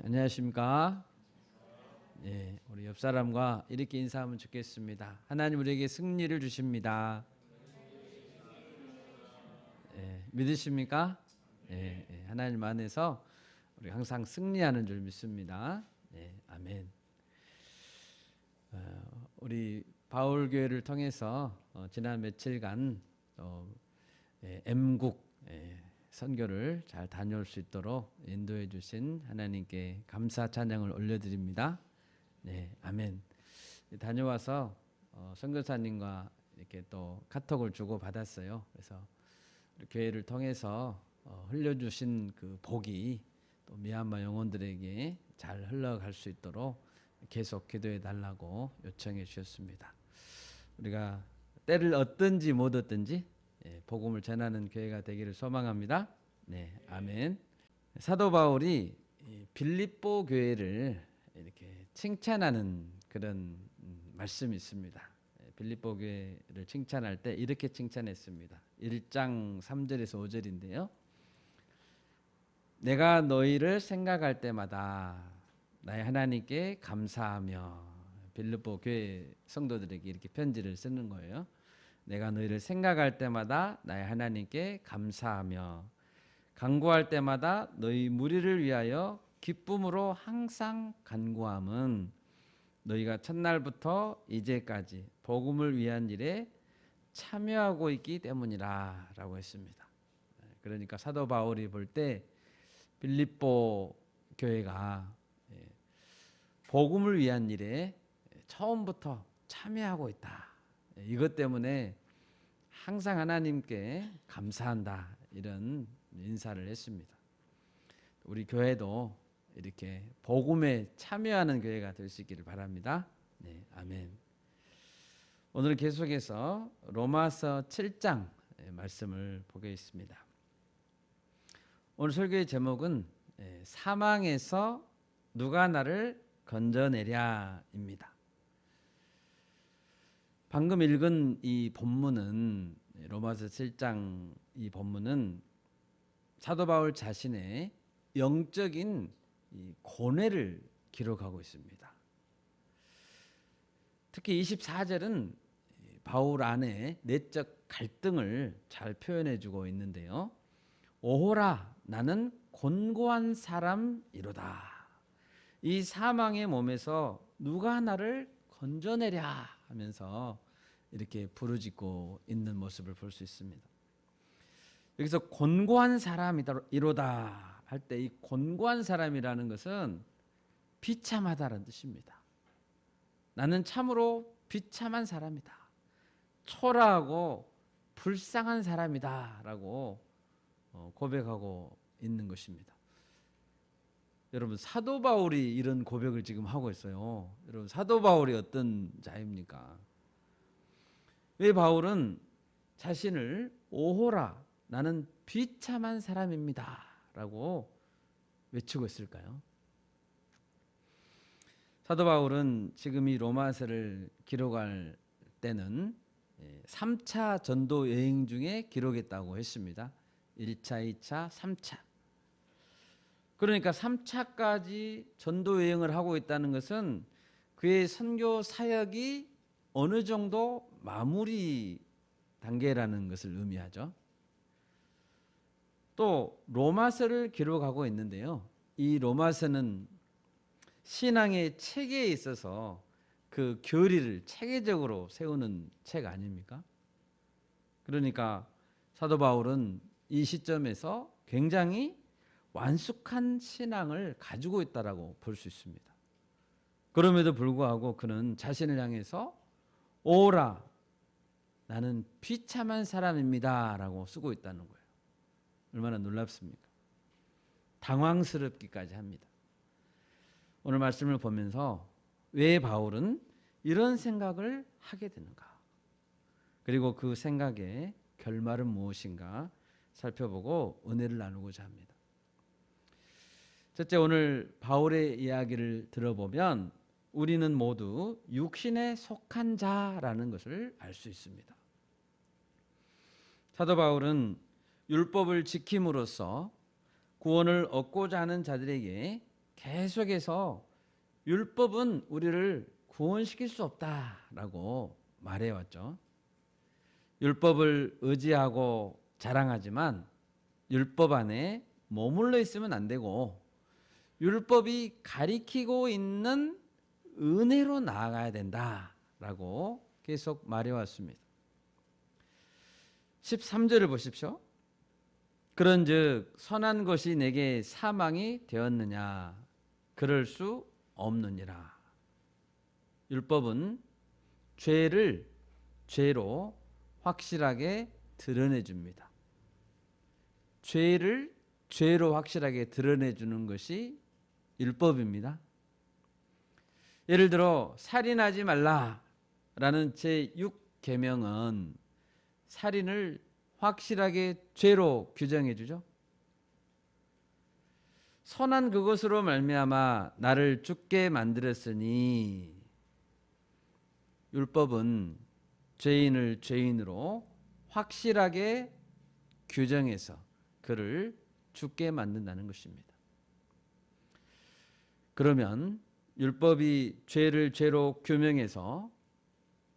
안녕하십니까? 예, 우리 옆 사람과 이렇게 인사하면 좋겠습니다. 하나님 우리에게 승리를 주십니다. 예, 믿으십니까? 예, 예, 하나님 안에서 우리 항상 승리하는 줄 믿습니다. 예, 아멘. 우리 바울 교회를 통해서 지난 며칠간 M국 선교를 잘 다녀올 수 있도록 인도해 주신 하나님께 감사 찬양을 올려드립니다. 네, 아멘. 다녀와서 선교사님과 이렇게 또 카톡을 주고 받았어요. 그래서 우리 교회를 통해서 흘려주신 그 복이 또 미얀마 영혼들에게 잘 흘러갈 수 있도록 계속 기도해 달라고 요청해 주셨습니다. 우리가 때를 얻든지 못 얻든지 복음을 전하는 교회가 되기를 소망합니다. 네, 아멘. 사도 바울이 빌립보 교회를 이렇게 칭찬하는 그런 말씀이 있습니다. 빌립보 교회를 칭찬할 때 이렇게 칭찬했습니다. 1장 3절에서 5절인데요. 내가 너희를 생각할 때마다 나의 하나님께 감사하며, 빌립보 교회 성도들에게 이렇게 편지를 쓰는 거예요. 내가 너희를 생각할 때마다 나의 하나님께 감사하며 간구할 때마다 너희 무리를 위하여 기쁨으로 항상 간구함은 너희가 첫날부터 이제까지 복음을 위한 일에 참여하고 있기 때문이라 라고 했습니다. 그러니까 사도 바울이 볼 때 빌립보 교회가 복음을 위한 일에 처음부터 참여하고 있다. 이것 때문에 항상 하나님께 감사한다. 이런 인사를 했습니다. 우리 교회도 이렇게 복음에 참여하는 교회가 될 수 있기를 바랍니다. 네, 아멘. 오늘 계속해서 로마서 7장 말씀을 보겠습니다. 오늘 설교의 제목은 사망에서 누가 나를 건져내랴입니다. 방금 읽은 이 본문은, 로마서 7장 이 본문은 사도 바울 자신의 영적인 이 고뇌를 기록하고 있습니다. 특히 24절은 바울 안에 내적 갈등을 잘 표현해주고 있는데요. 오호라, 나는 곤고한 사람이로다. 이 사망의 몸에서 누가 나를 건져내랴 하면서 이렇게 부르짖고 있는 모습을 볼 수 있습니다. 여기서 곤고한 사람이로다 할 때 이 곤고한 사람이라는 것은 비참하다는 뜻입니다. 나는 참으로 비참한 사람이다. 초라하고 불쌍한 사람이다 라고 고백하고 있는 것입니다. 여러분, 사도 바울이 이런 고백을 지금 하고 있어요. 여러분, 사도 바울이 어떤 자입니까? 왜 바울은 자신을 오호라, 나는 비참한 사람입니다 라고 외치고 있을까요? 사도 바울은 지금 이 로마서를 기록할 때는 3차 전도 여행 중에 기록했다고 했습니다. 1차, 2차, 3차. 그러니까 3차까지 전도 여행을 하고 있다는 것은 그의 선교 사역이 어느 정도 마무리 단계라는 것을 의미하죠. 또 로마서를 기록하고 있는데요. 이 로마서는 신앙의 체계에 있어서 그 교리를 체계적으로 세우는 책 아닙니까? 그러니까 사도 바울은 이 시점에서 굉장히 완숙한 신앙을 가지고 있다라고 볼 수 있습니다. 그럼에도 불구하고 그는 자신을 향해서 오라, 나는 비참한 사람입니다 라고 쓰고 있다는 거예요. 얼마나 놀랍습니까? 당황스럽기까지 합니다. 오늘 말씀을 보면서 왜 바울은 이런 생각을 하게 되는가? 그리고 그 생각의 결말은 무엇인가 살펴보고 은혜를 나누고자 합니다. 첫째, 오늘 바울의 이야기를 들어보면 우리는 모두 육신에 속한 자라는 것을 알 수 있습니다. 사도 바울은 율법을 지킴으로써 구원을 얻고자 하는 자들에게 계속해서 율법은 우리를 구원시킬 수 없다라고 말해왔죠. 율법을 의지하고 자랑하지만 율법 안에 머물러 있으면 안 되고 율법이 가리키고 있는 은혜로 나아가야 된다라고 계속 말해왔습니다. 13절을 보십시오. 그런즉 선한 것이 내게 사망이 되었느냐? 그럴 수 없느니라. 율법은 죄를 죄로 확실하게 드러내 줍니다. 죄를 죄로 확실하게 드러내 주는 것이 율법입니다. 예를 들어 살인하지 말라라는 제6계명은 살인을 확실하게 죄로 규정해 주죠. 선한 그것으로 말미암아 나를 죽게 만들었으니, 율법은 죄인을 죄인으로 확실하게 규정해서 그를 죽게 만든다는 것입니다. 그러면 율법이 죄를 죄로 규명해서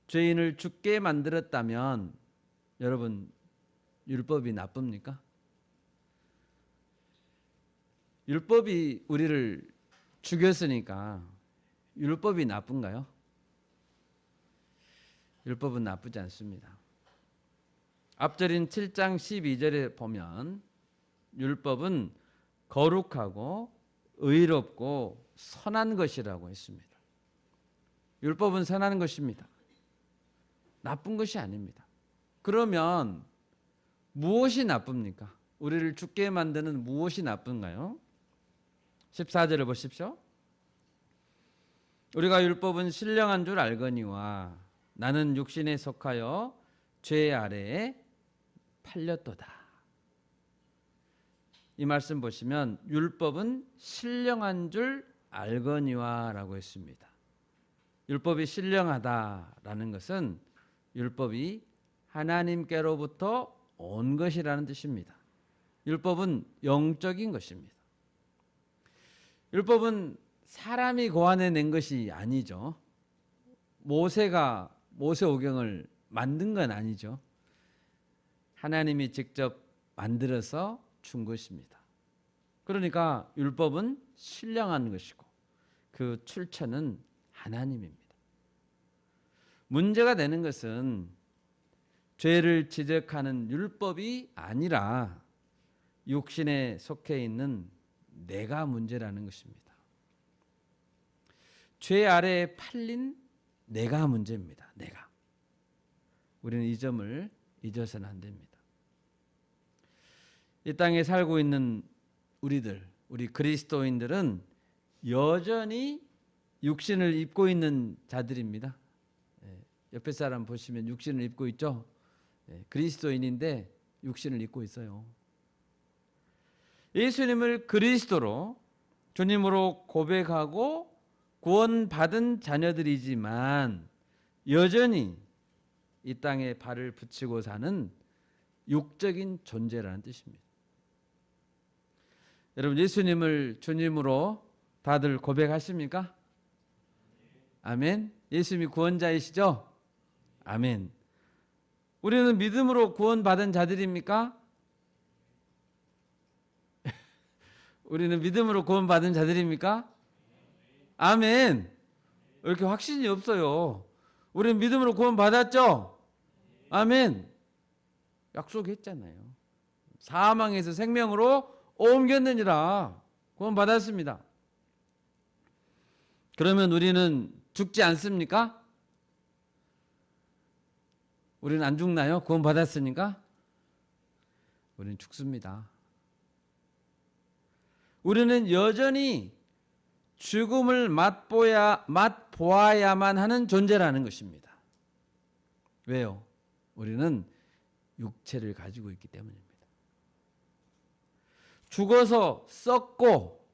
죄인을 죽게 만들었다면 여러분, 율법이 나쁩니까? 율법이 우리를 죽였으니까 율법이 나쁜가요? 율법은 나쁘지 않습니다. 앞절인 7장 12절에 보면 율법은 거룩하고 의롭고 선한 것이라고 했습니다. 율법은 선한 것입니다. 나쁜 것이 아닙니다. 그러면 무엇이 나쁩니까? 우리를 죽게 만드는 무엇이 나쁜가요? 14절을 보십시오. 우리가 율법은 신령한 줄 알거니와 나는 육신에 속하여 죄 아래에 팔렸도다. 이 말씀 보시면 율법은 신령한 줄 알거니와 라고 했습니다. 율법이 신령하다라는 것은 율법이 하나님께로부터 온 것이라는 뜻입니다. 율법은 영적인 것입니다. 율법은 사람이 고안해낸 것이 아니죠. 모세가 모세오경을 만든 건 아니죠. 하나님이 직접 만들어서 준 것입니다. 그러니까 율법은 신령한 것이고 그 출처는 하나님입니다. 문제가 되는 것은 죄를 지적하는 율법이 아니라 육신에 속해 있는 내가 문제라는 것입니다. 죄 아래에 팔린 내가 문제입니다. 내가. 우리는 이 점을 잊어서는 안 됩니다. 이 땅에 살고 있는 우리들, 우리 그리스도인들은 여전히 육신을 입고 있는 자들입니다. 옆에 사람 보시면 육신을 입고 있죠? 그리스도인인데 육신을 입고 있어요. 예수님을 그리스도로 주님으로 고백하고 구원받은 자녀들이지만 여전히 이 땅에 발을 붙이고 사는 육적인 존재라는 뜻입니다. 여러분, 예수님을 주님으로 다들 고백하십니까? 아멘. 예수님이 구원자이시죠? 아멘. 우리는 믿음으로 구원받은 자들입니까? 우리는 믿음으로 구원받은 자들입니까? 아멘. 왜 이렇게 확신이 없어요? 우리는 믿음으로 구원받았죠? 아멘. 약속했잖아요. 사망에서 생명으로 옮겼느니라. 구원받았습니다. 그러면 우리는 죽지 않습니까? 우리는 안 죽나요? 구원받았으니까? 우리는 죽습니다. 우리는 여전히 죽음을 맛보아야만 하는 존재라는 것입니다. 왜요? 우리는 육체를 가지고 있기 때문입니다. 죽어서 썩고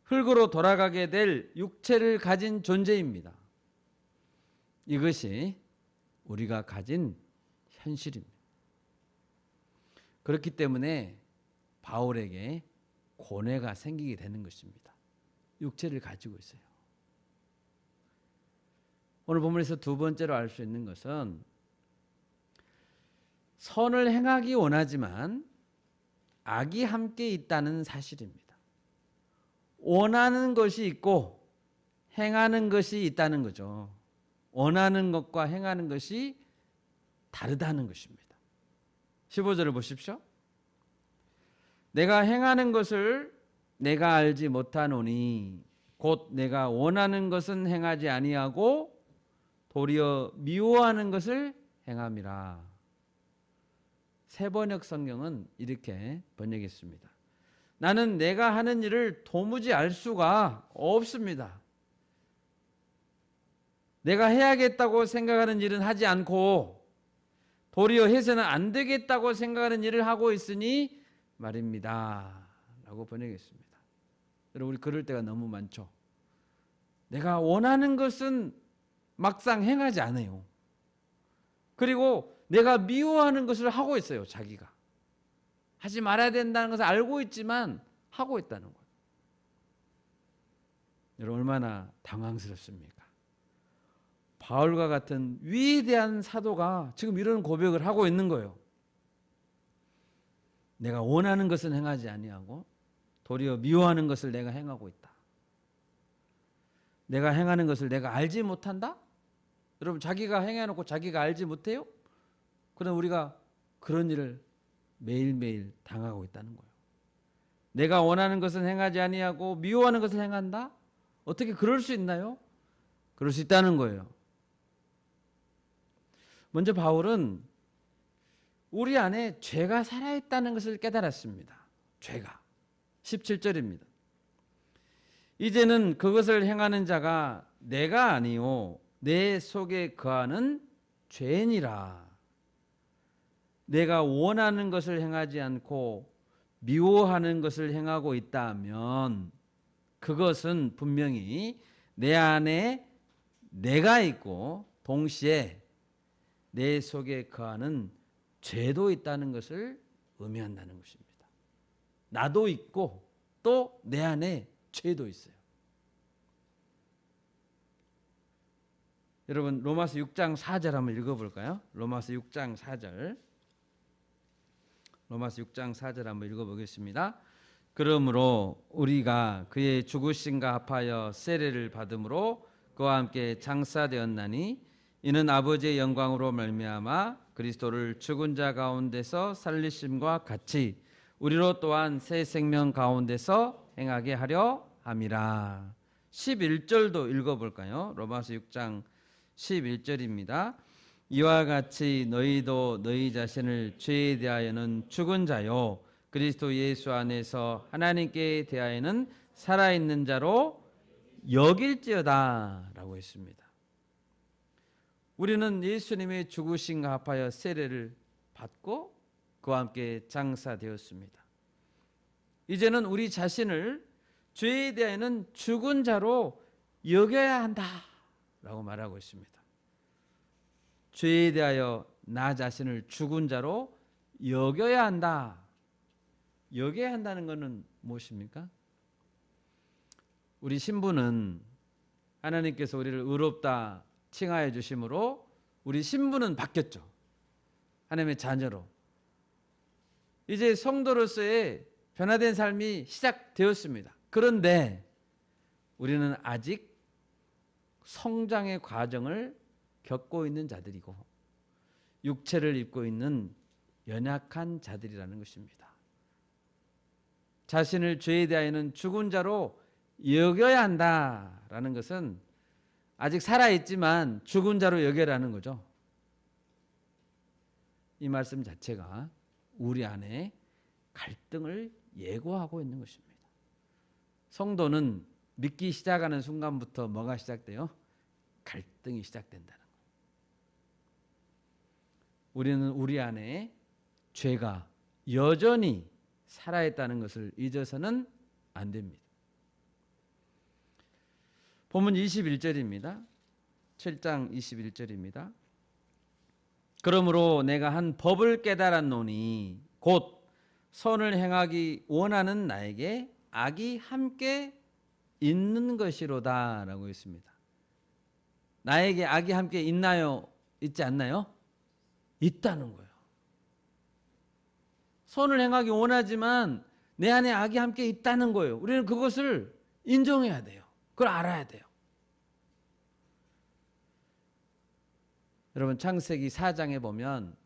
흙으로 돌아가게 될 육체를 가진 존재입니다. 이것이 우리가 가진 현실입니다. 그렇기 때문에 바울에게 고뇌가 생기게 되는 것입니다. 육체를 가지고 있어요. 오늘 본문에서 두 번째로 알 수 있는 것은 선을 행하기 원하지만 악이 함께 있다는 사실입니다. 원하는 것이 있고 행하는 것이 있다는 거죠. 원하는 것과 행하는 것이 다르다는 것입니다. 15절을 보십시오. 내가 행하는 것을 내가 알지 못하노니 곧 내가 원하는 것은 행하지 아니하고 도리어 미워하는 것을 행함이라. 세번역 성경은 이렇게 번역했습니다. 나는 내가 하는 일을 도무지 알 수가 없습니다. 내가 해야겠다고 생각하는 일은 하지 않고 도리어 해서는 안 되겠다고 생각하는 일을 하고 있으니 말입니다. 라고 번역했습니다. 여러분, 우리 그럴 때가 너무 많죠. 내가 원하는 것은 막상 행하지 않아요. 그리고 내가 미워하는 것을 하고 있어요. 자기가 하지 말아야 된다는 것을 알고 있지만 하고 있다는 거예요. 여러분, 얼마나 당황스럽습니까? 바울과 같은 위대한 사도가 지금 이런 고백을 하고 있는 거예요. 내가 원하는 것은 행하지 아니하고 도리어 미워하는 것을 내가 행하고 있다. 내가 행하는 것을 내가 알지 못한다? 여러분, 자기가 행해놓고 자기가 알지 못해요? 그럼 우리가 그런 일을 매일매일 당하고 있다는 거예요. 내가 원하는 것은 행하지 아니하고 미워하는 것을 행한다? 어떻게 그럴 수 있나요? 그럴 수 있다는 거예요. 먼저 바울은 우리 안에 죄가 살아있다는 것을 깨달았습니다. 죄가. 17절입니다. 이제는 그것을 행하는 자가 내가 아니요 내 속에 거하는 죄니라. 내가 원하는 것을 행하지 않고 미워하는 것을 행하고 있다면 그것은 분명히 내 안에 내가 있고 동시에 내 속에 거하는 죄도 있다는 것을 의미한다는 것입니다. 나도 있고 또 내 안에 죄도 있어요. 여러분, 로마서 6장 4절 한번 읽어볼까요? 로마서 6장 4절. 로마서 6장 4절 한번 읽어보겠습니다. 그러므로 우리가 그의 죽으심과 합하여 세례를 받음으로 그와 함께 장사되었나니 이는 아버지의 영광으로 말미암아 그리스도를 죽은 자 가운데서 살리심과 같이 우리로 또한 새 생명 가운데서 행하게 하려 함이라. 11절도 읽어볼까요? 로마서 6장 11절입니다. 이와 같이 너희도 너희 자신을 죄에 대하여는 죽은 자요 그리스도 예수 안에서 하나님께 대하여는 살아있는 자로 여길지어다 라고 했습니다. 우리는 예수님의 죽으심과 합하여 세례를 받고 그와 함께 장사되었습니다. 이제는 우리 자신을 죄에 대하여는 죽은 자로 여겨야 한다 라고 말하고 있습니다. 죄에 대하여 나 자신을 죽은 자로 여겨야 한다. 여겨야 한다는 것은 무엇입니까? 우리 신부는 하나님께서 우리를 의롭다 칭하여 주심으로 우리 신분은 바뀌었죠. 하나님의 자녀로. 이제 성도로서의 변화된 삶이 시작되었습니다. 그런데 우리는 아직 성장의 과정을 겪고 있는 자들이고 육체를 입고 있는 연약한 자들이라는 것입니다. 자신을 죄에 대하여는 죽은 자로 여겨야 한다라는 것은 아직 살아있지만 죽은 자로 여겨라는 거죠. 이 말씀 자체가 우리 안에 갈등을 예고하고 있는 것입니다. 성도는 믿기 시작하는 순간부터 뭐가 시작돼요? 갈등이 시작된다는 거예요. 우리는 우리 안에 죄가 여전히 살아있다는 것을 잊어서는 안 됩니다. 본문 21절입니다. 7장 21절입니다. 그러므로 내가 한 법을 깨달았노니 곧 선을 행하기 원하는 나에게 악이 함께 있는 것이로다라고 했습니다. 나에게 악이 함께 있나요? 있지 않나요? 있다는 거예요. 선을 행하기 원하지만 내 안에 악이 함께 있다는 거예요. 우리는 그것을 인정해야 돼요. 그걸 알아야 돼요. 여러분 창세기 4장에 보면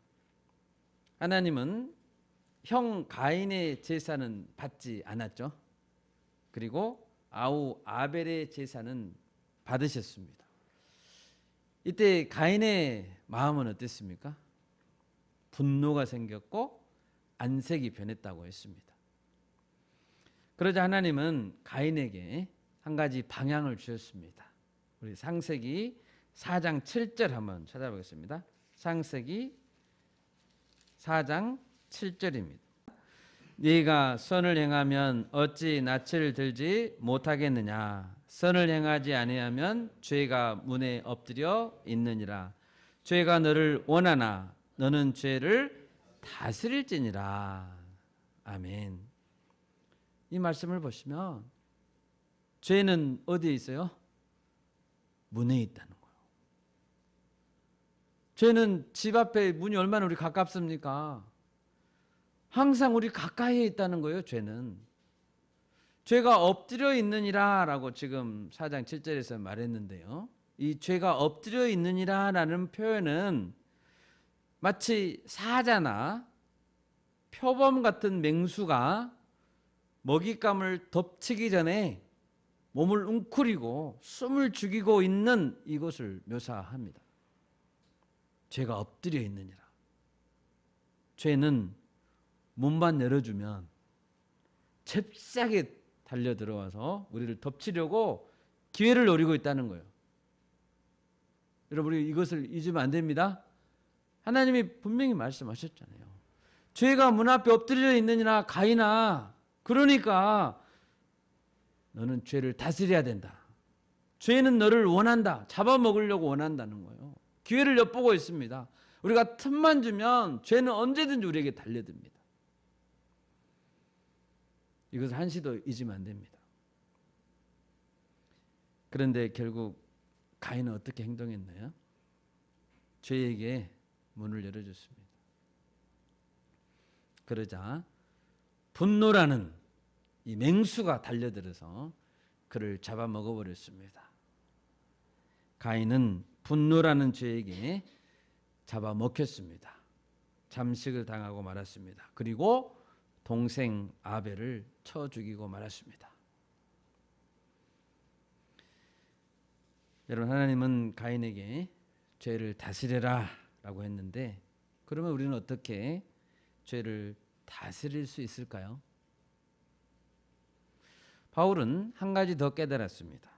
하나님은 형 가인의 제사는 받지 않았죠. 그리고 아우 아벨의 제사는 받으셨습니다. 이때 가인의 마음은 어땠습니까? 분노가 생겼고 안색이 변했다고 했습니다. 그러자 하나님은 가인에게 한 가지 방향을 주셨습니다. 우리 창세기 4장 7절 한번 찾아보겠습니다. 창세기 4장 7절입니다. 네가 선을 행하면 어찌 낯을 들지 못하겠느냐. 선을 행하지 아니하면 죄가 문에 엎드려 있느니라. 죄가 너를 원하나 너는 죄를 다스릴지니라. 아멘. 이 말씀을 보시면 죄는 어디에 있어요? 문에 있다는 거예요. 죄는 집 앞에 문이 얼마나 우리 가깝습니까? 항상 우리 가까이에 있다는 거예요. 죄는. 죄가 엎드려 있느니라 라고 지금 4장 7절에서 말했는데요. 이 죄가 엎드려 있느니라 라는 표현은 마치 사자나 표범 같은 맹수가 먹잇감을 덮치기 전에 몸을 웅크리고 숨을 죽이고 있는 이것을 묘사합니다. 죄가 엎드려 있느니라. 죄는 문만 열어주면 잽싸게 달려 들어와서 우리를 덮치려고 기회를 노리고 있다는 거예요. 여러분, 우리 이것을 잊으면 안 됩니다. 하나님이 분명히 말씀하셨잖아요. 죄가 문 앞에 엎드려 있느니라 가인아. 그러니까 너는 죄를 다스려야 된다. 죄는 너를 원한다. 잡아먹으려고 원한다는 거예요. 기회를 엿보고 있습니다. 우리가 틈만 주면 죄는 언제든지 우리에게 달려듭니다. 이것을 한시도 잊으면 안 됩니다. 그런데 결국 가인은 어떻게 행동했나요? 죄에게 문을 열어줬습니다. 그러자 분노라는 이 맹수가 달려들어서 그를 잡아먹어버렸습니다. 가인은 분노라는 죄에게 잡아먹혔습니다. 잠식을 당하고 말았습니다. 그리고 동생 아벨을 쳐 죽이고 말았습니다. 여러분, 하나님은 가인에게 죄를 다스려라 라고 했는데, 그러면 우리는 어떻게 죄를 다스릴 수 있을까요? 바울은 한 가지 더 깨달았습니다.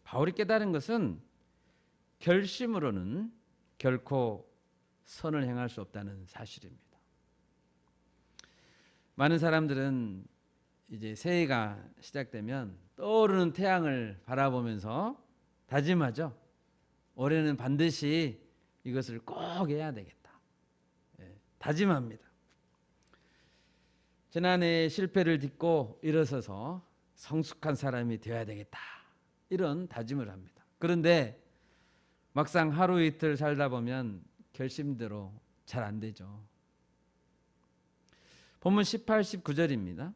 바울이 깨달은 것은 결심으로는 결코 선을 행할 수 없다는 사실입니다. 많은 사람들은 이제 새해가 시작되면 떠오르는 태양을 바라보면서 다짐하죠. 올해는 반드시 이것을 꼭 해야 되겠다. 다짐합니다. 지난해 실패를 딛고 일어서서 성숙한 사람이 되어야 되겠다. 이런 다짐을 합니다. 그런데 막상 하루 이틀 살다 보면 결심대로 잘 안 되죠. 본문 18, 19절입니다.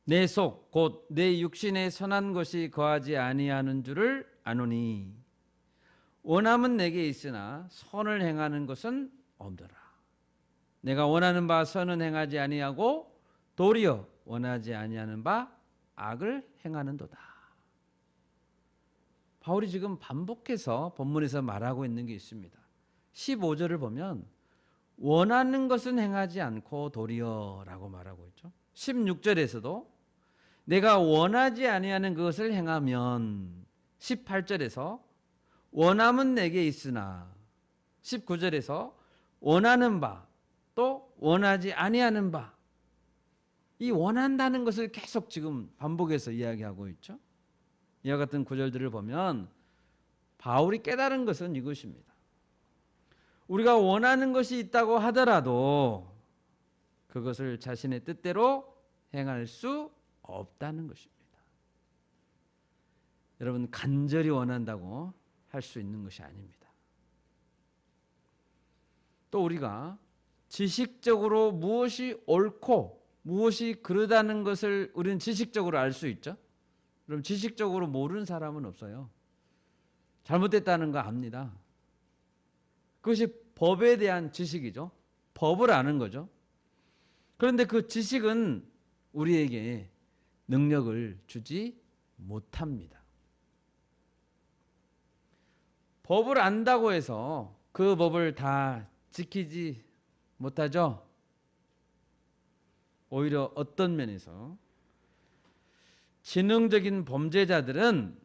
내 속 곧 내 육신에 선한 것이 거하지 아니하는 줄을 아노니 원함은 내게 있으나 선을 행하는 것은 없더라. 내가 원하는 바 선은 행하지 아니하고 도리어 원하지 아니하는 바 악을 행하는도다. 바울이 지금 반복해서 본문에서 말하고 있는 게 있습니다. 15절을 보면 원하는 것은 행하지 않고 도리어라고 말하고 있죠. 16절에서도 내가 원하지 아니하는 그것을 행하면, 18절에서 원함은 내게 있으나, 19절에서 원하는 바 또 원하지 아니하는 바, 이 원한다는 것을 계속 지금 반복해서 이야기하고 있죠. 이와 같은 구절들을 보면 바울이 깨달은 것은 이것입니다. 우리가 원하는 것이 있다고 하더라도 그것을 자신의 뜻대로 행할 수 없다는 것입니다. 여러분 간절히 원한다고 할 수 있는 것이 아닙니다. 또 우리가 지식적으로 무엇이 옳고 무엇이 그르다는 것을 우리는 지식적으로 알 수 있죠. 그럼 지식적으로 모르는 사람은 없어요. 잘못됐다는 거 압니다. 그것이 법에 대한 지식이죠. 법을 아는 거죠. 그런데 그 지식은 우리에게 능력을 주지 못합니다. 법을 안다고 해서 그 법을 다 지키지 못하죠. 오히려 어떤 면에서 지능적인 범죄자들은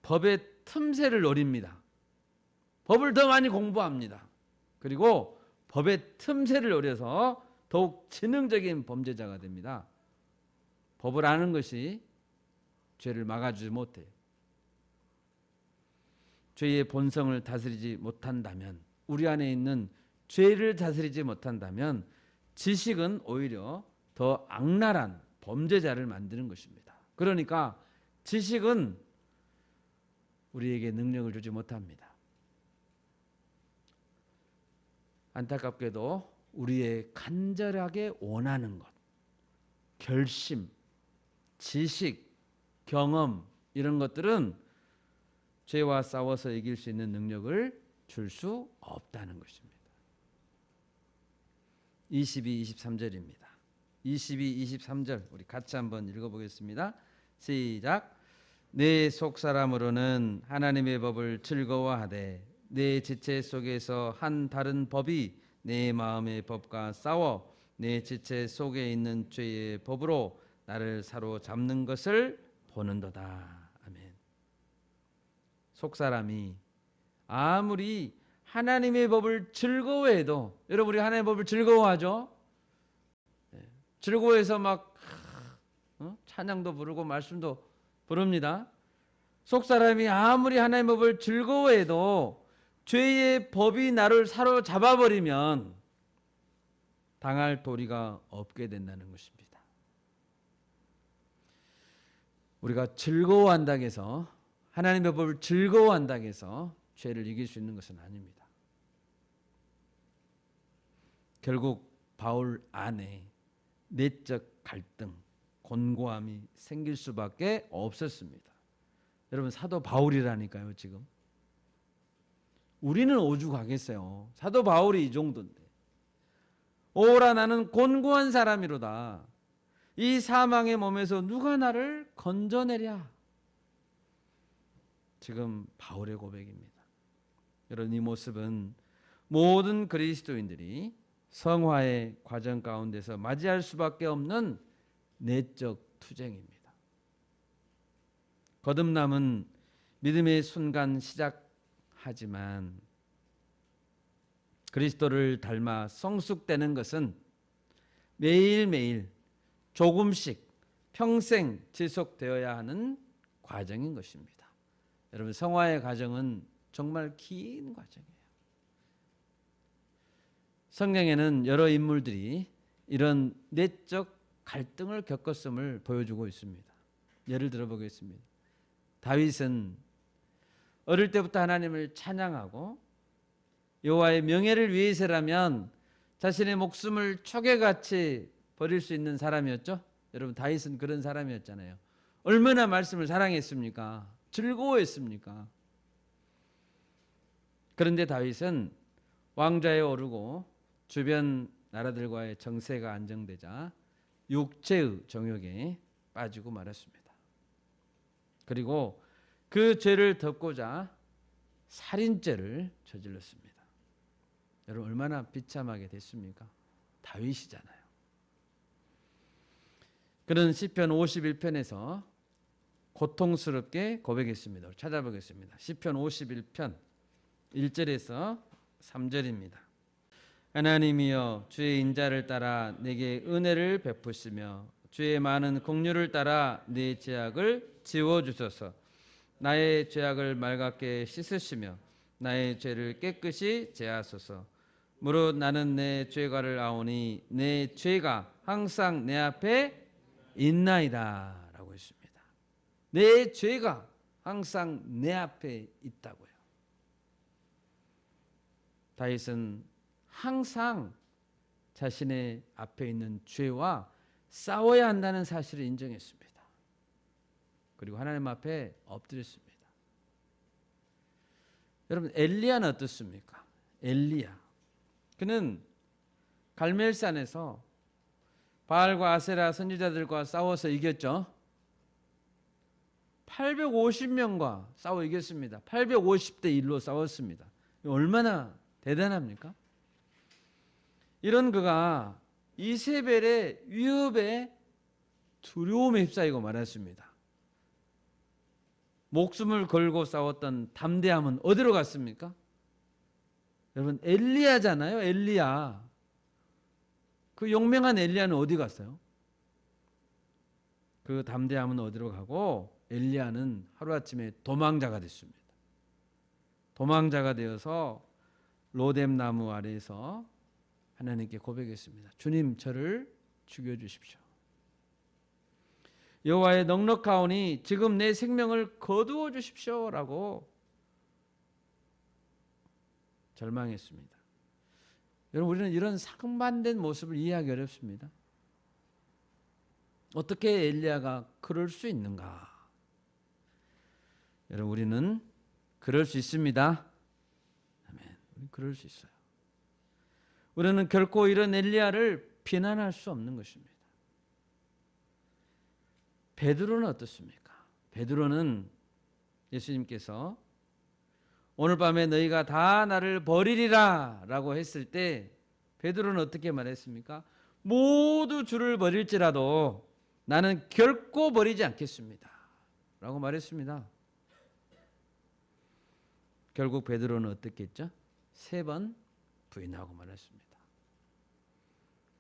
법의 틈새를 노립니다. 법을 더 많이 공부합니다. 그리고 법의 틈새를 노려서 더욱 지능적인 범죄자가 됩니다. 법을 아는 것이 죄를 막아주지 못해요. 죄의 본성을 다스리지 못한다면, 우리 안에 있는 죄를 다스리지 못한다면 지식은 오히려 더 악랄한 범죄자를 만드는 것입니다. 그러니까 지식은 우리에게 능력을 주지 못합니다. 안타깝게도 우리의 간절하게 원하는 것, 결심, 지식, 경험 이런 것들은 죄와 싸워서 이길 수 있는 능력을 줄 수 없다는 것입니다. 22, 23절입니다. 22, 23절 우리 같이 한번 읽어보겠습니다. 시작. 내 속사람으로는 하나님의 법을 즐거워하되 내 지체 속에서 한 다른 법이 내 마음의 법과 싸워 내 지체 속에 있는 죄의 법으로 나를 사로잡는 것을 보는도다. 아멘. 속사람이 아무리 하나님의 법을 즐거워해도, 여러분 우리 하나님의 법을 즐거워하죠? 즐거워해서 막 찬양도 부르고 말씀도 부릅니다. 속사람이 아무리 하나님의 법을 즐거워해도 죄의 법이 나를 사로잡아 버리면 당할 도리가 없게 된다는 것입니다. 우리가 즐거워한다고 해서, 하나님의 법을 즐거워한다고 해서 죄를 이길 수 있는 것은 아닙니다. 결국 바울 안에 내적 갈등, 곤고함이 생길 수밖에 없었습니다. 여러분 사도 바울이라니까요. 지금 우리는 오죽하겠어요. 사도 바울이 이 정도인데. 오라 나는 곤고한 사람이로다. 이 사망의 몸에서 누가 나를 건져내랴. 지금 바울의 고백입니다. 여러분 이 모습은 모든 그리스도인들이 성화의 과정 가운데서 맞이할 수밖에 없는 내적 투쟁입니다. 거듭남은 믿음의 순간 시작하지만 그리스도를 닮아 성숙되는 것은 매일매일 조금씩 평생 지속되어야 하는 과정인 것입니다. 여러분 성화의 과정은 정말 긴 과정이에요. 성경에는 여러 인물들이 이런 내적 갈등을 겪었음을 보여주고 있습니다. 예를 들어 보겠습니다. 다윗은 어릴 때부터 하나님을 찬양하고 여호와의 명예를 위해서라면 자신의 목숨을 초계같이 버릴 수 있는 사람이었죠. 여러분 다윗은 그런 사람이었잖아요. 얼마나 말씀을 사랑했습니까? 즐거워했습니까? 그런데 다윗은 왕좌에 오르고 주변 나라들과의 정세가 안정되자 육체의 정욕에 빠지고 말았습니다. 그리고 그 죄를 덮고자 살인죄를 저질렀습니다. 여러분 얼마나 비참하게 됐습니까? 다윗이잖아요. 그는 시편 51편에서 고통스럽게 고백했습니다. 찾아보겠습니다. 시편 51편 1절에서 3절입니다. 하나님이여 주의 인자를 따라 내게 은혜를 베푸시며 주의 많은 긍휼을 따라 내 죄악을 지워주소서. 나의 죄악을 맑게 씻으시며 나의 죄를 깨끗이 제하소서. 무릇 나는 내 죄가를 아오니 내 죄가 항상 내 앞에 있나이다 라고 했습니다. 내 죄가 항상 내 앞에 있다고요. 다윗은 항상 자신의 앞에 있는 죄와 싸워야 한다는 사실을 인정했습니다. 그리고 하나님 앞에 엎드렸습니다. 여러분, 엘리야는 어떻습니까? 엘리야, 그는 갈멜산에서 바알과 아세라 선지자들과 싸워서 이겼죠. 850명과 싸워 이겼습니다. 850대 1로 싸웠습니다. 얼마나 대단합니까? 이런 그가 이세벨의 위협에 두려움에 휩싸이고 말았습니다. 목숨을 걸고 싸웠던 담대함은 어디로 갔습니까? 여러분, 엘리야잖아요. 엘리야. 그 용맹한 엘리야는 어디 갔어요? 그 담대함은 어디로 가고 엘리야는 하루아침에 도망자가 됐습니다. 도망자가 되어서 로뎀 나무 아래에서 하나님께 고백했습니다. 주님, 저를 죽여주십시오. 여호와의 넉넉하오니 지금 내 생명을 거두어 주십시오라고 절망했습니다. 여러분, 우리는 이런 상반된 모습을 이해하기 어렵습니다. 어떻게 엘리야가 그럴 수 있는가? 여러분, 우리는 그럴 수 있습니다. 아멘. 우리 그럴 수 있어요. 우리는 결코 이런 엘리야를 비난할 수 없는 것입니다. 베드로는 어떻습니까? 베드로는 예수님께서 오늘 밤에 너희가 다 나를 버리리라 라고 했을 때 베드로는 어떻게 말했습니까? 모두 주를 버릴지라도 나는 결코 버리지 않겠습니다 라고 말했습니다. 결국 베드로는 어떻게 했죠? 3번 부인하고 말했습니다.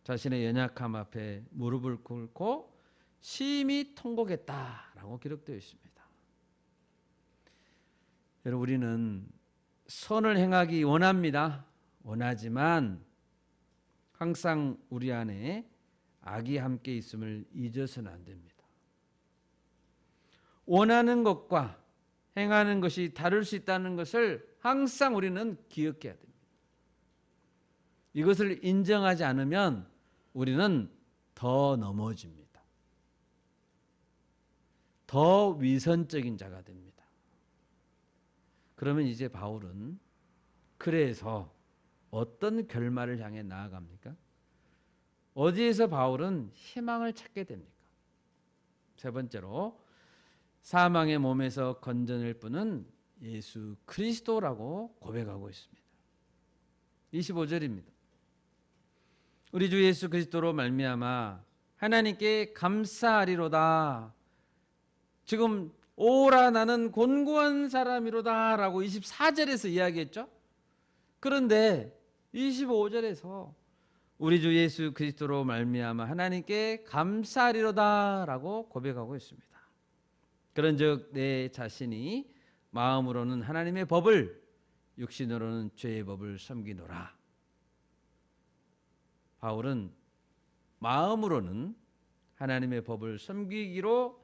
자신의 연약함 앞에 무릎을 꿇고 심히 통곡했다라고 기록되어 있습니다. 여러분, 우리는 선을 행하기 원합니다. 원하지만 항상 우리 안에 악이 함께 있음을 잊어서는 안 됩니다. 원하는 것과 행하는 것이 다를 수 있다는 것을 항상 우리는 기억해야 됩니다. 이것을 인정하지 않으면 우리는 더 넘어집니다. 더 위선적인 자가 됩니다. 그러면 이제 바울은 그래서 어떤 결말을 향해 나아갑니까? 어디에서 바울은 희망을 찾게 됩니까? 3번째로 사망의 몸에서 건져낼 분은 예수 그리스도라고 고백하고 있습니다. 25절입니다. 우리 주 예수 그리스도로 말미암아 하나님께 감사하리로다. 지금 오라 나는 곤고한 사람이로다 라고 24절에서 이야기했죠. 그런데 25절에서 우리 주 예수 그리스도로 말미암아 하나님께 감사하리로다 라고 고백하고 있습니다. 그런즉 내 자신이 마음으로는 하나님의 법을, 육신으로는 죄의 법을 섬기노라. 바울은 마음으로는 하나님의 법을 섬기기로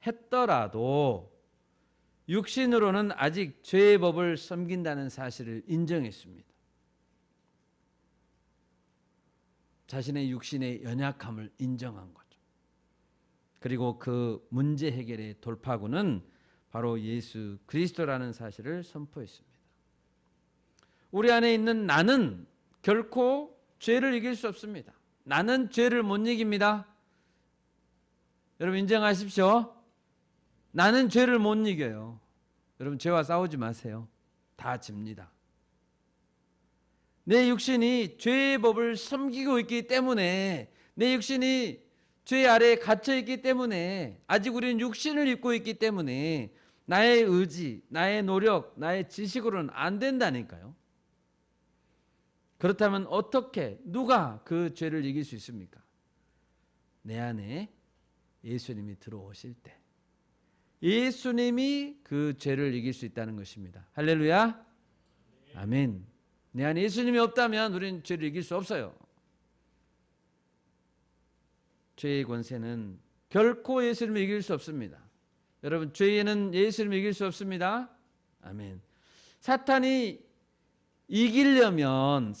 했더라도 육신으로는 아직 죄의 법을 섬긴다는 사실을 인정했습니다. 자신의 육신의 연약함을 인정한 거죠. 그리고 그 문제 해결의 돌파구는 바로 예수 그리스도라는 사실을 선포했습니다. 우리 안에 있는 나는 결코 죄를 이길 수 없습니다. 나는 죄를 못 이깁니다. 여러분, 인정하십시오. 나는 죄를 못 이겨요. 여러분, 죄와 싸우지 마세요. 다 집니다. 내 육신이 죄의 법을 섬기고 있기 때문에, 내 육신이 죄 아래에 갇혀 있기 때문에, 아직 우리는 육신을 입고 있기 때문에 나의 의지, 나의 노력, 나의 지식으로는 안 된다니까요. 그렇다면 어떻게, 누가 그 죄를 이길 수 있습니까? 내 안에 예수님이 들어오실 때 예수님이 그 죄를 이길 수 있다는 것입니다. 할렐루야. 아멘. 내 안에 예수님이 없다면 우리는 죄를 이길 수 없어요. 죄의 권세는 결코 예수님을 이길 수 없습니다. 여러분, 죄는 예수님을 이길 수 없습니다. 아멘. 사탄이 이기려면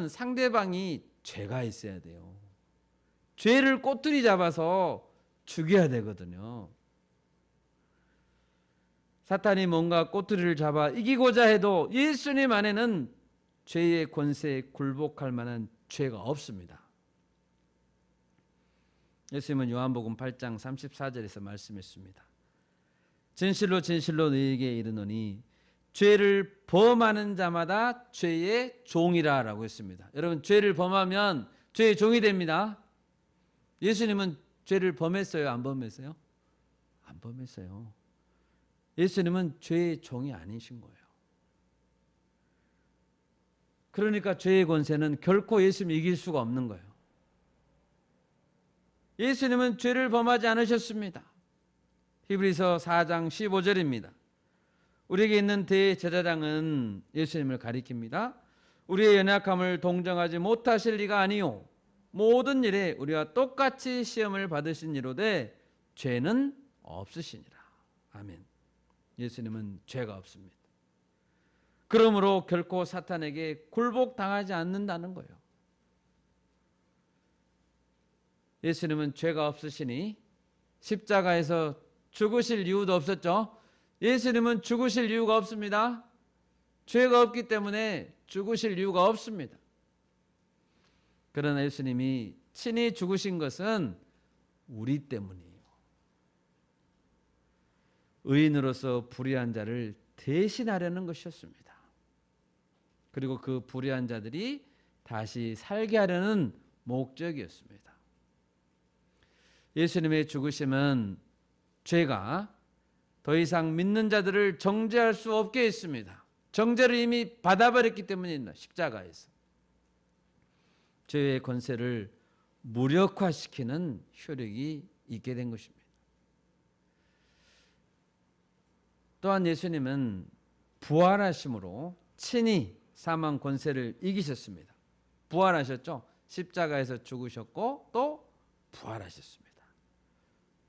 상대방이 죄가 있어야 돼요. 죄를 꼬투리 잡아서 죽여야 되거든요. 사탄이 뭔가 꼬투리를 잡아 이기고자 해도 예수님 안에는 죄의 권세에 굴복할 만한 죄가 없습니다. 예수님은 요한복음 8장 34절에서 말씀했습니다. 진실로 진실로 너희에게 이르노니 죄를 범하는 자마다 죄의 종이라 라고 했습니다. 여러분, 죄를 범하면 죄의 종이 됩니다. 예수님은 죄를 범했어요? 안 범했어요? 안 범했어요. 예수님은 죄의 종이 아니신 거예요. 그러니까 죄의 권세는 결코 예수님을 이길 수가 없는 거예요. 예수님은 죄를 범하지 않으셨습니다. 히브리서 4장 15절입니다. 우리에게 있는 대제사장은 예수님을 가리킵니다. 우리의 연약함을 동정하지 못하실 리가 아니요 모든 일에 우리와 똑같이 시험을 받으신 이로되 죄는 없으시니라. 아멘. 예수님은 죄가 없습니다. 그러므로 결코 사탄에게 굴복당하지 않는다는 거예요. 예수님은 죄가 없으시니 십자가에서 죽으실 이유도 없었죠. 예수님은 죽으실 이유가 없습니다. 죄가 없기 때문에 죽으실 이유가 없습니다. 그러나 예수님이 친히 죽으신 것은 우리 때문이에요. 의인으로서 불의한 자를 대신하려는 것이었습니다. 그리고 그 불의한 자들이 다시 살게 하려는 목적이었습니다. 예수님의 죽으심은 죄가 더 이상 믿는 자들을 정죄할 수 없게 했습니다. 정죄를 이미 받아버렸기 때문입니다. 십자가에서. 죄의 권세를 무력화시키는 효력이 있게 된 것입니다. 또한 예수님은 부활하심으로 친히 사망 권세를 이기셨습니다. 부활하셨죠? 십자가에서 죽으셨고 또 부활하셨습니다.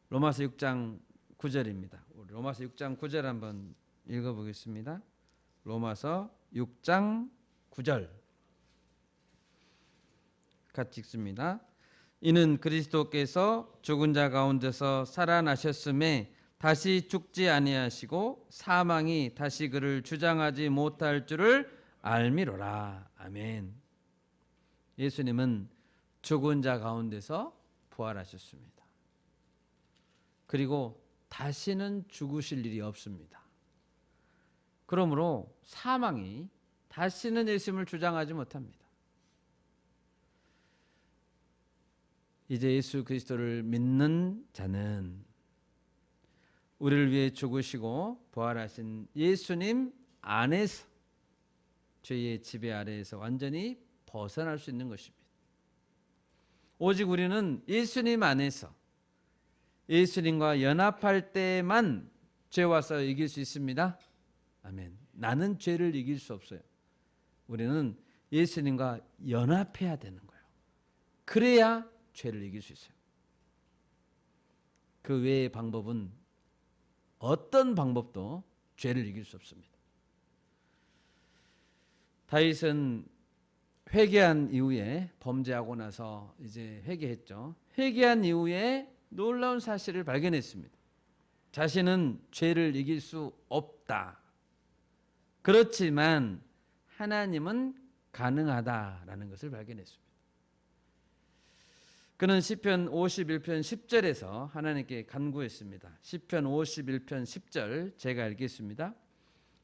로마서 6장 9절입니다. 로마서 6장 9절 한번 읽어보겠습니다. 로마서 6장 9절 같이 읽습니다. 이는 그리스도께서 죽은 자 가운데서 살아나셨음에 다시 죽지 아니하시고 사망이 다시 그를 주장하지 못할 줄을 알미로라. 아멘. 예수님은 죽은 자 가운데서 부활하셨습니다. 그리고 다시는 죽으실 일이 없습니다. 그러므로 사망이 다시는 예수님을 주장하지 못합니다. 이제 예수 그리스도를 믿는 자는 우리를 위해 죽으시고 부활하신 예수님 안에서 죄의 지배 아래에서 완전히 벗어날 수 있는 것입니다. 오직 우리는 예수님 안에서 예수님과 연합할 때만 죄와서 이길 수 있습니다. 아멘. 나는 죄를 이길 수 없어요. 우리는 예수님과 연합해야 되는 거예요. 그래야 죄를 이길 수 있어요. 그 외의 방법은 어떤 방법도 죄를 이길 수 없습니다. 다윗은 회개한 이후에 범죄하고 나서 이제 회개했죠. 회개한 이후에 놀라운 사실을 발견했습니다. 자신은 죄를 이길 수 없다. 그렇지만 하나님은 가능하다라는 것을 발견했습니다. 그는 시편 51편 10절에서 하나님께 간구했습니다. 시편 51편 10절 제가 읽겠습니다.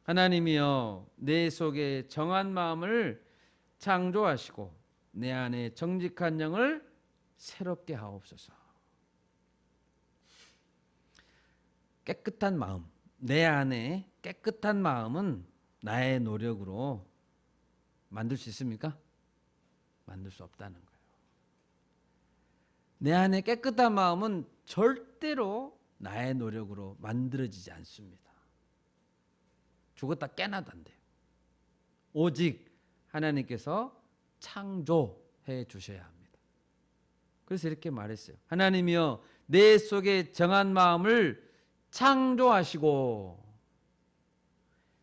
하나님이여 내 속에 정한 마음을 창조하시고 내 안에 정직한 영을 새롭게 하옵소서. 깨끗한 마음, 내 안에 깨끗한 마음은 나의 노력으로 만들 수 있습니까? 만들 수 없다는 거예요. 내 안에 깨끗한 마음은 절대로 나의 노력으로 만들어지지 않습니다. 죽었다 깨나도 안 돼요. 오직 하나님께서 창조해 주셔야 합니다. 그래서 이렇게 말했어요. 하나님이여 내 속에 정한 마음을 창조하시고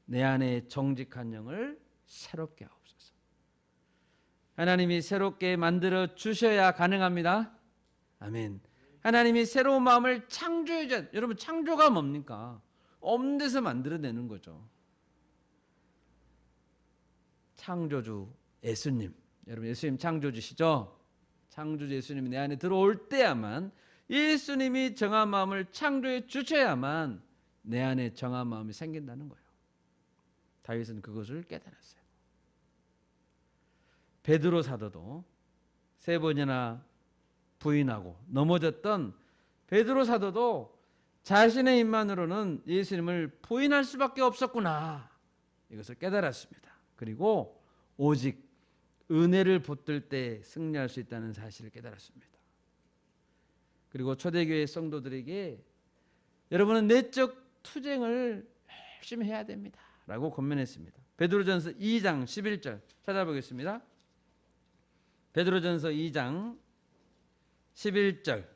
내 안에 정직한 영을 새롭게 하옵소서. 하나님이 새롭게 만들어 주셔야 가능합니다. 아멘. 하나님이 새로운 마음을 창조해 줘. 여러분, 창조가 뭡니까? 없는 데서 만들어내는 거죠. 창조주 예수님. 여러분, 예수님 창조주시죠? 창조주 예수님이 내 안에 들어올 때야만, 예수님이 정한 마음을 창조해 주셔야만 내 안에 정한 마음이 생긴다는 거예요. 다윗은 그것을 깨달았어요. 베드로 사도도 3번이나 부인하고 넘어졌던 베드로 사도도 자신의 입만으로는 예수님을 부인할 수밖에 없었구나, 이것을 깨달았습니다. 그리고 오직 은혜를 붙들 때 승리할 수 있다는 사실을 깨달았습니다. 그리고 초대교회 성도들에게 여러분은 내적 투쟁을 열심히 해야 됩니다 라고 권면했습니다. 베드로전서 2장 11절 찾아보겠습니다. 베드로전서 2장 11절,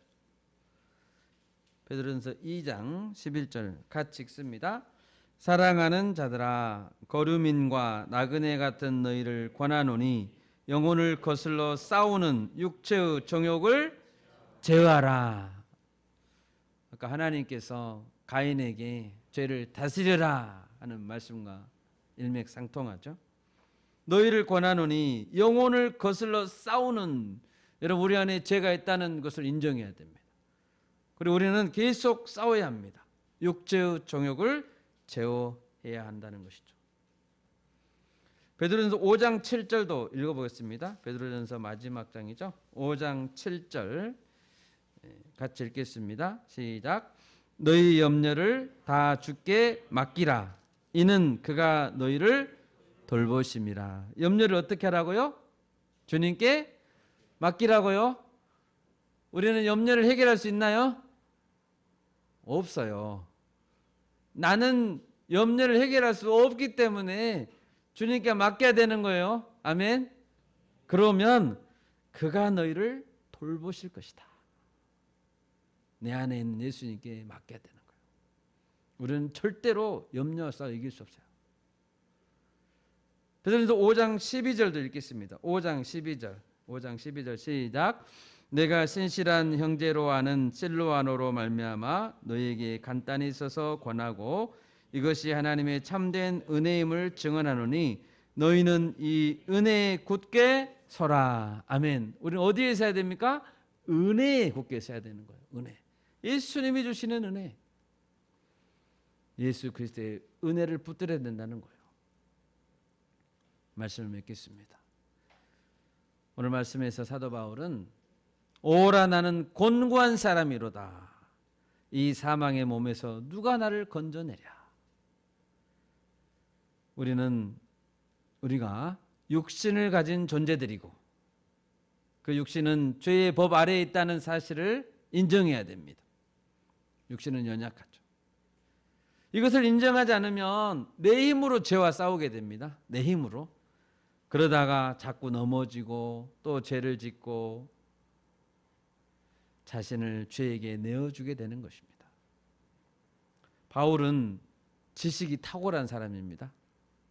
베드로전서 2장 11절 같이 읽습니다. 사랑하는 자들아, 거류민과 나그네 같은 너희를 권하노니 영혼을 거슬러 싸우는 육체의 정욕을 제어하라. 아까 하나님께서 가인에게 죄를 다스려라 하는 말씀과 일맥상통하죠. 너희를 권하노니 영혼을 거슬러 싸우는, 여러분, 우리 안에 죄가 있다는 것을 인정해야 됩니다. 그리고 우리는 계속 싸워야 합니다. 육체의 정욕을 제어해야 한다는 것이죠. 베드로전서 5장 7절도 읽어보겠습니다. 베드로전서 마지막 장이죠. 5장 7절 같이 읽겠습니다. 시작. 너희 염려를 다 주께 맡기라. 이는 그가 너희를 돌보심이라. 염려를 어떻게 하라고요? 주님께 맡기라고요? 우리는 염려를 해결할 수 있나요? 없어요. 나는 염려를 해결할 수 없기 때문에 주님께 맡겨야 되는 거예요. 아멘. 그러면 그가 너희를 돌보실 것이다. 내 안에 있는 예수님께 맡겨야 되는 거예요. 우리는 절대로 염려와 싸워 이길 수 없어요. 베드로전서 5장 12절도 읽겠습니다. 5장 12절 시작. 내가 신실한 형제로 아는 실로아노로 말미암아 너희에게 간단히 써서 권하고 이것이 하나님의 참된 은혜임을 증언하노니 너희는 이 은혜에 굳게 서라. 아멘. 우리는 어디에 서야 됩니까? 은혜에 굳게 서야 되는 거예요. 은혜. 예수님이 주시는 은혜. 예수 그리스도의 은혜를 붙들어야 된다는 거예요. 말씀을 맺겠습니다. 오늘 말씀에서 사도 바울은 오라 나는 곤고한 사람이로다. 이 사망의 몸에서 누가 나를 건져내랴. 우리가 육신을 가진 존재들이고 그 육신은 죄의 법 아래에 있다는 사실을 인정해야 됩니다. 육신은 연약하죠. 이것을 인정하지 않으면 내 힘으로 죄와 싸우게 됩니다. 내 힘으로. 그러다가 자꾸 넘어지고 또 죄를 짓고 자신을 죄에게 내어주게 되는 것입니다. 바울은 지식이 탁월한 사람입니다.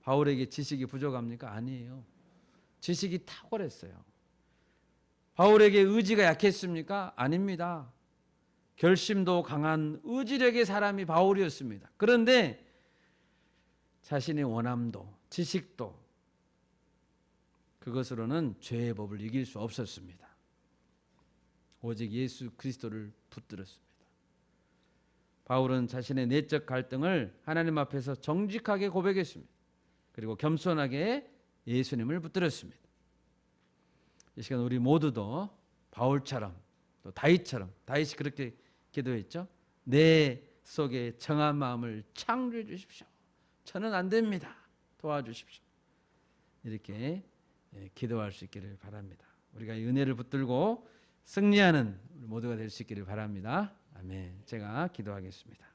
바울에게 지식이 부족합니까? 아니에요. 지식이 탁월했어요. 바울에게 의지가 약했습니까? 아닙니다. 결심도 강한 의지력의 사람이 바울이었습니다. 그런데 자신의 원함도 지식도 그것으로는 죄의 법을 이길 수 없었습니다. 오직 예수 그리스도를 붙들었습니다. 바울은 자신의 내적 갈등을 하나님 앞에서 정직하게 고백했습니다. 그리고 겸손하게 예수님을 붙들었습니다. 이 시간 우리 모두도 바울처럼 또 다윗처럼, 다윗이 그렇게 기도했죠. 내 속에 정한 마음을 창조해 주십시오. 저는 안 됩니다. 도와주십시오. 이렇게 기도할 수 있기를 바랍니다. 우리가 이 은혜를 붙들고 승리하는 우리 모두가 될 수 있기를 바랍니다. 아멘. 제가 기도하겠습니다.